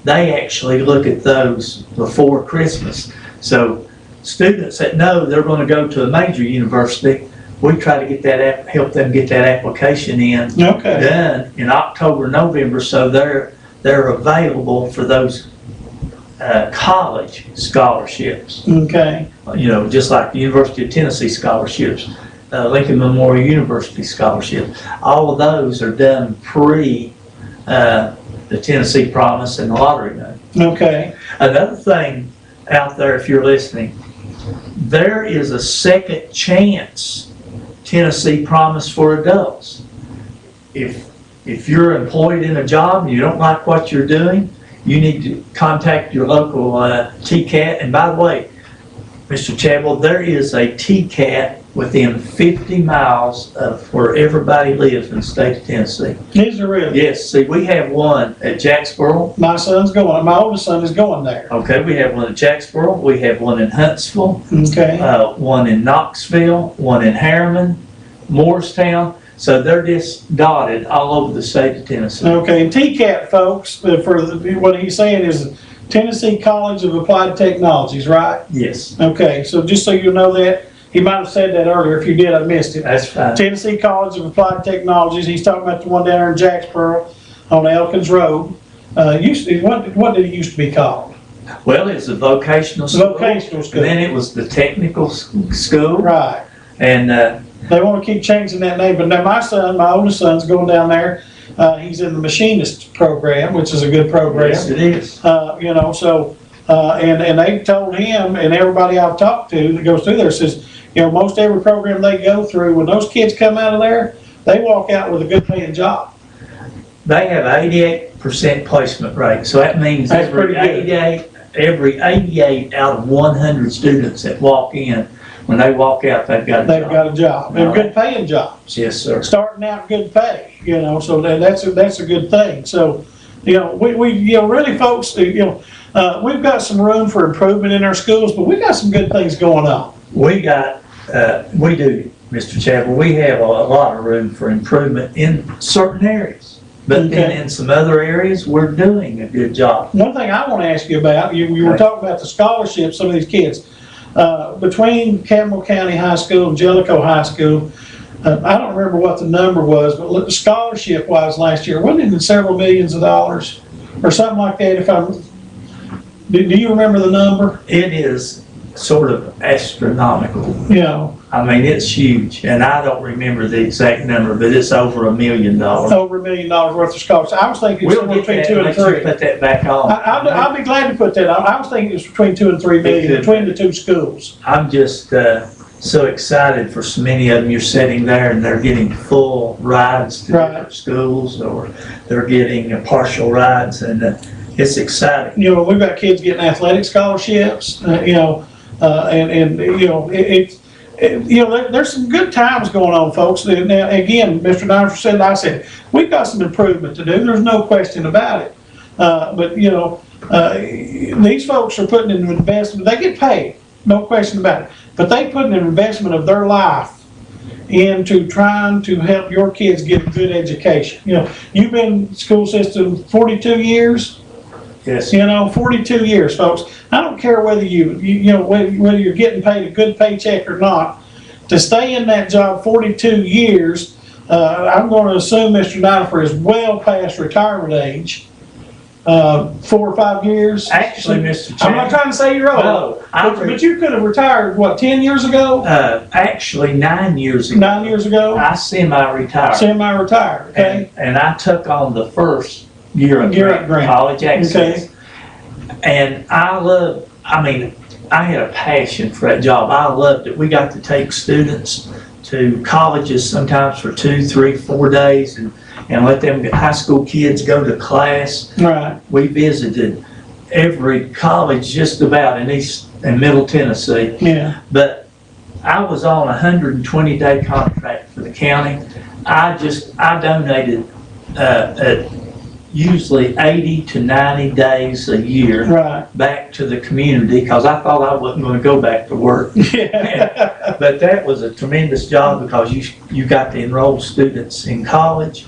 they actually look at those before Christmas. So students that know they're going to go to a major university, we try to get help them get that application in done in October, November, so they're available for those college scholarships. Okay. Just like the University of Tennessee scholarships. Lincoln Memorial University Scholarship. All of those are done pre the Tennessee Promise and the lottery money. Okay, Another thing out there, if you're listening, there is a second chance Tennessee Promise for adults. If you're employed in a job and you don't like what you're doing, you need to contact your local TCAT. And by the way, Mr. Chadwell, there is a TCAT within 50 miles of where everybody lives in the state of Tennessee. these are really, Yes, see, we have one at Jacksboro. my oldest son is going there. Okay, we have one at Jacksboro, we have one in Huntsville, Okay, one in Knoxville, one in Harriman, Morristown. So they're just dotted all over the state of Tennessee. okay, and TCAT, folks, what he's saying is Tennessee College of Applied Technologies, right? Yes, Okay, so just so you know that, he might have said that earlier. If you did, I missed it. that's fine. Tennessee College of Applied Technologies. He's talking about the one down there in Jacksboro on Elkins Road. What did it used to be called? Well, it's a vocational school. Vocational school. And then it was the technical school. Right. And They want to keep changing that name, but now my oldest son's going down there. He's in the machinist program, which is a good program. yes, it is. And they told him, and everybody I've talked to that goes through there says, most every program they go through, when those kids come out of there, they walk out with a good paying job. They have 88% placement rate. So that means That's pretty every 88 out of 100 students that walk in, when they walk out, they've got a They've job. got a job. They're good paying jobs. Yes, sir. Starting out good pay, so that's a good thing. So, we really, folks, we've got some room for improvement in our schools, but we got some good things going on. We do, Mr. Chadwell, we have a lot of room for improvement in certain areas. But then Okay. in some other areas, we're doing a good job. One thing I want to ask you about, you were talking about the scholarships, some of these kids. Between Campbell County High School and Jellicoe High School, I don't remember what the number was, but scholarship wise last year, wasn't it in several millions of dollars? Or something like that, do you remember the number? It is sort of astronomical. I mean, it's huge, and I don't remember the exact number, but it's over $1 million. Over $1 million worth of scholarships. I was thinking We'll somewhere get between that, 2 and let you 3. put that back on. I'll be glad to put that on. I was thinking it was between 2 and 3 million, could between the two schools. I'm just so excited for so many of them. You're sitting there and they're getting full rides to Right. different schools, or they're getting partial rides, and it's exciting. We've got kids getting athletic scholarships, there's some good times going on, folks. Now, again, Mr. Donifer said, and I said, we've got some improvement to do. There's no question about it. But these folks are putting in an investment. They get paid, no question about it. But they put in an investment of their life into trying to help your kids get a good education. You've been in the school system 42 years. Yes. 42 years, folks. I don't care whether whether you're getting paid a good paycheck or not. To stay in that job 42 years, I'm going to assume Mr. Donifer is well past retirement age. 4 or 5 years. Actually, Mr. Chairman. I'm not trying to say you're old, No, but you could have retired, 10 years ago? Actually, 9 years ago. 9 years ago? I semi-retired. Semi-retired, okay? And I took on the first year of Grant. college access. Okay. And I had a passion for that job. I loved it. We got to take students to colleges sometimes for 2, 3, 4 days and let them, high school kids, go to class. Right. We visited every college just about in East and Middle Tennessee. Yeah. But I was on a 120-day contract for the county. I donated usually 80 to 90 days a year Right. back to the community, because I thought I wasn't going to go back to work. Yeah. But that was a tremendous job, because you got to enroll students in college,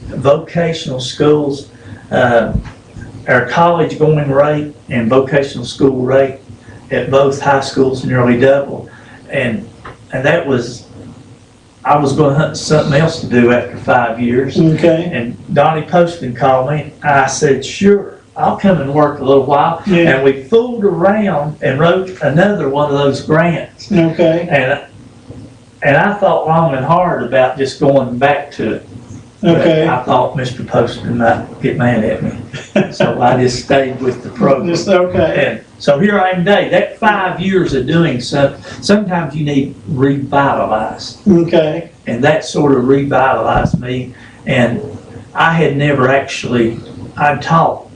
vocational schools. Our college going rate and vocational school rate at both high schools nearly doubled. And that was, I was going to hunt something else to do after 5 years. Okay. And Donnie Poston called me. I said, sure, I'll come and work a little while. Yeah. And we fooled around and wrote another one of those grants. Okay. And And I thought long and hard about just going back to it. But Okay. I thought Mr. Postman might get mad at me. So I just stayed with the program. Just, okay. And so here I am today. That 5 years of doing something, sometimes you need revitalized. Okay. And that sort of revitalized me. And I had never actually, I taught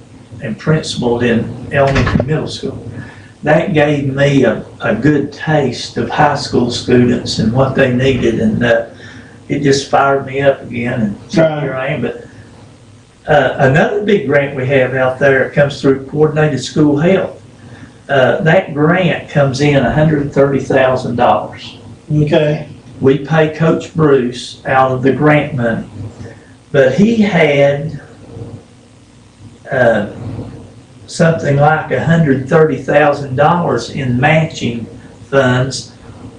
and principaled in elementary, middle school. That gave me a good taste of high school students and what they needed, and it just fired me up again, and so Right. here I am. But another big grant we have out there comes through Coordinated School Health. That grant comes in $130,000. Okay. We pay Coach Bruce out of the grant money, but he had something like $130,000 in matching funds,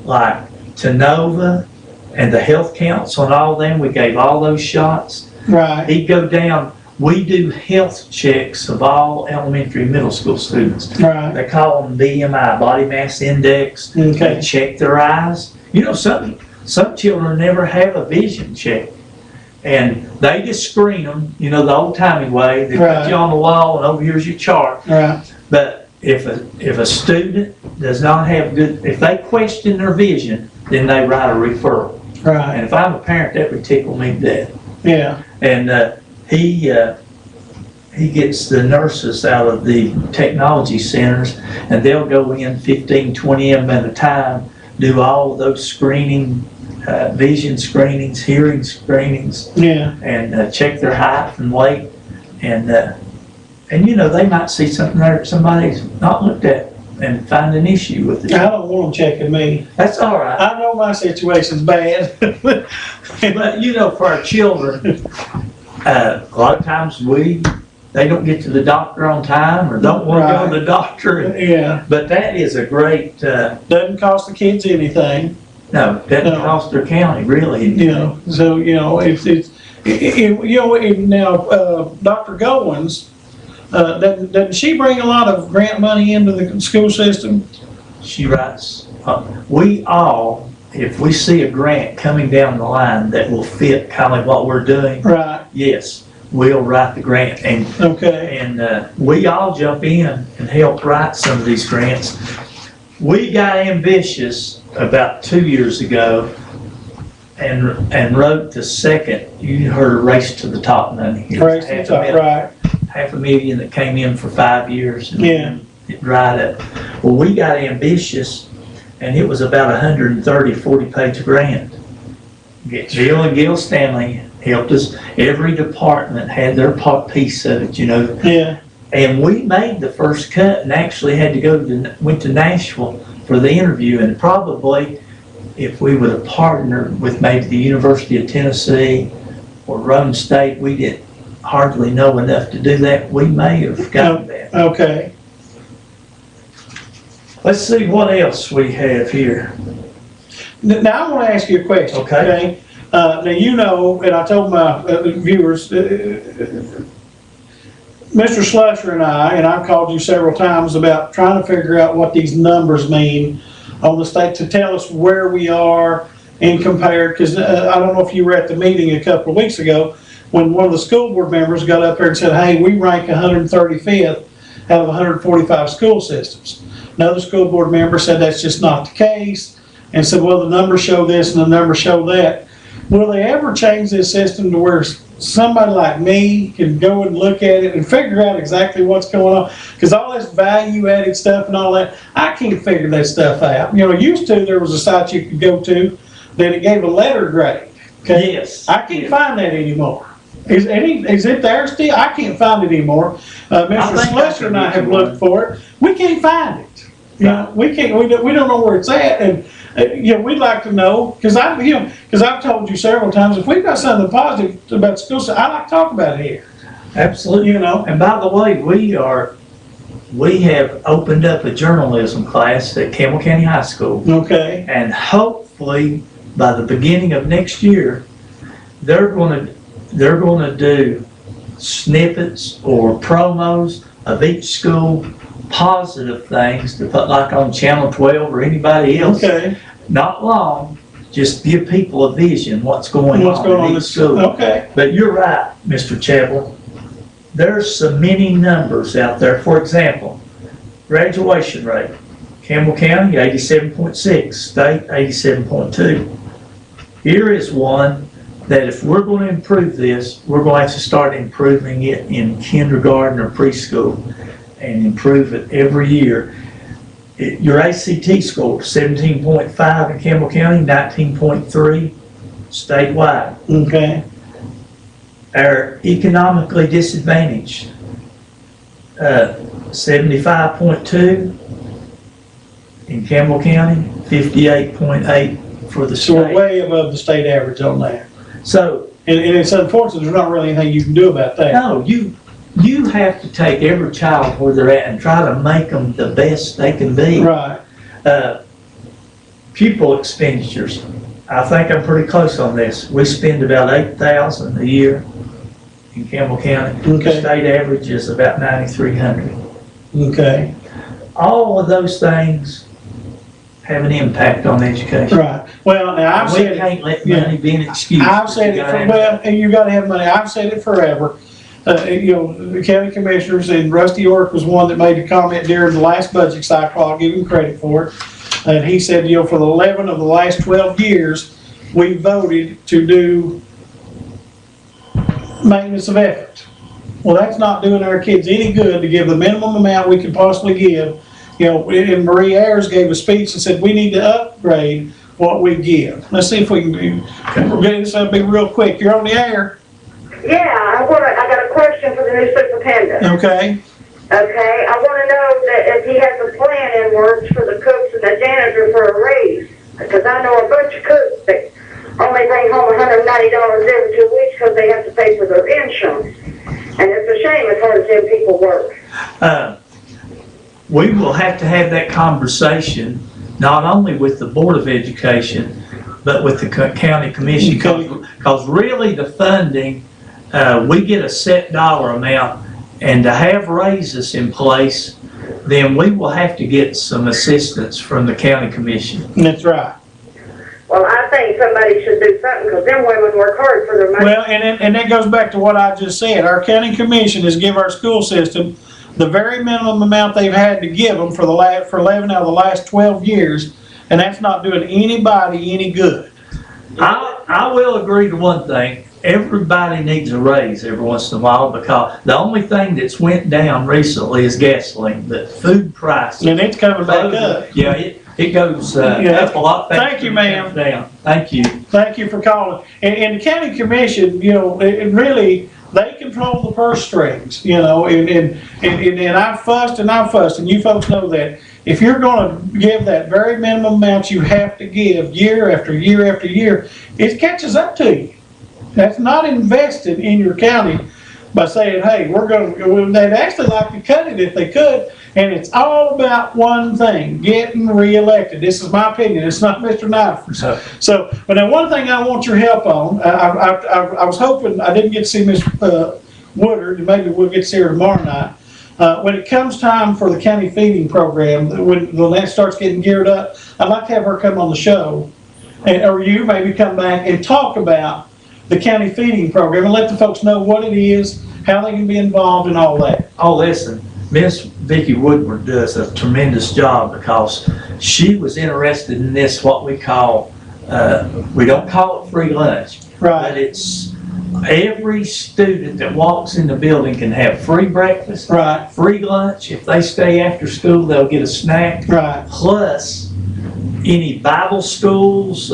like Tenova and the Health Council and all them. We gave all those shots. Right. He'd go down. We do health checks of all elementary and middle school students. Right. They call them BMI, body mass index. They Okay. check their eyes. You know, some children never have a vision check. And they just screen them, you know, the old timey way. They Right. put you on the wall and over here's your chart. Right. But if a student does not have good, if they question their vision, then they write a referral. Right. And if I'm a parent, that would tickle me to death. Yeah. And he gets the nurses out of the technology centers, and they'll go in 15, 20 of them at a time, do all of those screening, vision screenings, hearing screenings, Yeah. and check their height and weight. And you know, they might see something there that somebody's not looked at and find an issue with I it. don't want them checking me. That's all right. I know my situation's bad. But, you know, for our children, a lot of times they don't get to the doctor on time or don't want to go to the doctor. Yeah. But that is a great, Doesn't cost the kids anything, no, doesn't No. cost their county really. you know, so, you know, now, Dr. Goins, doesn't she bring a lot of grant money into the school system? She writes, if we see a grant coming down the line that will fit kind of what we're doing, Right. yes, we'll write the grant. Okay. And we all jump in and help write some of these grants. We got ambitious about 2 years ago and wrote the second, you heard Race to the Top money. It was Race to the top, right. $500,000 that came in for 5 years. And Yeah. it dried up. Well, we got ambitious, and it was about 130 40-page grant. Jill and Gil Stanley helped us. Every department had their piece of it, you know. Yeah. And we made the first cut and actually had to went to Nashville for the interview. And probably if we would have partnered with maybe the University of Tennessee or Rome State, we didn't hardly know enough to do that. We may have gotten that. Okay. Let's see what else we have here. Now, I want to ask you a question. Okay. Now, you know, and I told my viewers, Mr. Slusher and I've called you several times about trying to figure out what these numbers mean on the state to tell us where we are and compared, because I don't know if you were at the meeting a couple of weeks ago when one of the school board members got up there and said, hey, we rank 135th out of 145 school systems. Another school board member said that's just not the case and said, well, the numbers show this and the numbers show that. Will they ever change this system to where somebody like me can go and look at it and figure out exactly what's going on? Because all this value added stuff and all that, I can't figure that stuff out. You know, used to there was a site you could go to that it gave a letter grade. Okay? Yes. I can't find that anymore. Is it there still? I can't find it anymore. Mr. Slusher and I have looked for it. We can't find it. You know, we don't know where it's at, and you know, we'd like to know, because I've told you several times, if we've got something positive about school, I like to talk about it here. Absolutely. You know. And by the way, we have opened up a journalism class at Campbell County High School. Okay. And hopefully by the beginning of next year, they're going to do snippets or promos of each school, positive things to put like on Channel 12 or anybody else. Okay. Not long, just give people a vision what's going What's on going on in in each school. Okay, But you're right, Mr. Chapel. There's so many numbers out there. For example, graduation rate. Campbell County, 87.6, state, 87.2. Here is one that if we're going to improve this, we're going to start improving it in kindergarten or preschool and improve it every year. Your ACT score, 17.5 in Campbell County, 19.3 statewide. okay, Our economically disadvantaged, 75.2 in Campbell County, 58.8 for the so we're state. way above the state average on that. So, And it's unfortunate, there's not really anything you can do about that. no, you have to take every child where they're at and try to make them the best they can be. Right, Pupil expenditures, I think I'm pretty close on this. We spend about $8,000 a year in Campbell County. The Okay. state average is about $9,300. okay, All of those things have an impact on education. right. Well, now I've We said it. can't let yeah. money be an excuse. I've said You it, gotta for, have- well, you gotta have money, I've said it forever. The county commissioners, and Rusty York was one that made a comment during the last budget cycle, I'll give him credit for it. And he said, for the 11 of the last 12 years, we voted to do maintenance of effort. Well, that's not doing our kids any good to give the minimum amount we could possibly give. And Marie Ayers gave a speech and said, we need to upgrade what we give. Let's see if we can do, this will be real quick. You're on the air, Yeah, I got a question for the new superintendent. okay? Okay, I wanna know that if he has a plan in works for the cooks and the janitor for a raise. Because I know a bunch of cooks that only bring home $190 every 2 weeks because they have to pay for their insurance. And it's a shame as hard as them people work. We will have to have that conversation, not only with the Board of Education, but with the county commission. Because really the funding, we get a set dollar amount, and to have raises in place, then we will have to get some assistance from the county commission. That's right. Well, I think somebody should do something because them women work hard for their money. Well, and that goes back to what I just said. Our county commission has given our school system the very minimum amount they've had to give them for 11 out of the last 12 years, and that's not doing anybody any good. I will agree to one thing. Everybody needs a raise every once in a while because the only thing that's went down recently is gasoline, but food prices. And it's coming back up. Yeah, it goes Yeah. up a lot faster. Thank you, than ma'am. it comes down. Thank you. Thank you for calling. And the county commission, it really, they control the purse strings, and I've fussed, and you folks know that. If you're gonna give that very minimum amount you have to give year after year after year, it catches up to you. That's not invested in your county by saying, hey, they'd actually like to cut it if they could, and it's all about one thing, getting reelected. This is my opinion, it's not Mr. Knifer's. So, but now one thing I want your help on, I was hoping, I didn't get to see Ms. Woodard, and maybe we'll get to see her tomorrow night. When it comes time for the county feeding program, when that starts getting geared up, I'd like to have her come on the show, or you maybe come back and talk about the county feeding program and let the folks know what it is, how they can be involved and all that. Oh, listen, Miss Vicki Woodward does a tremendous job because she was interested in this, what we call, we don't call it free lunch, but Right, it's every student that walks in the building can have free breakfast, right, free lunch. If they stay after school, they'll get a snack. right. Plus any Bible schools,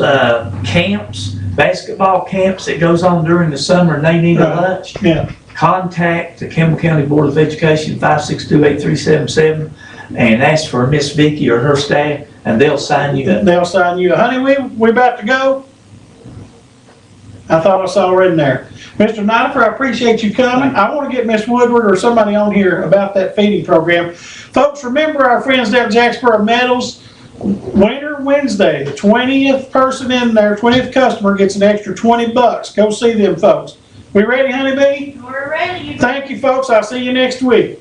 camps, basketball camps that goes on during the summer and they need a Right. lunch. Yeah, Contact the Campbell County Board of Education, 562-8377, and ask for Miss Vicki or her staff, and they'll sign you up. they'll sign you. Honey, we about to go? I thought I saw her in there. Mr. Nifer, I appreciate you coming. I want to get Miss Woodward or somebody on here about that feeding program. Folks, remember our friends down at Jacksboro Metals, Winter Wednesday, the 20th person in there, 20th customer gets an extra $20. Go see them folks. We ready, honeybee? We're ready. Thank you, folks. I'll see you next week.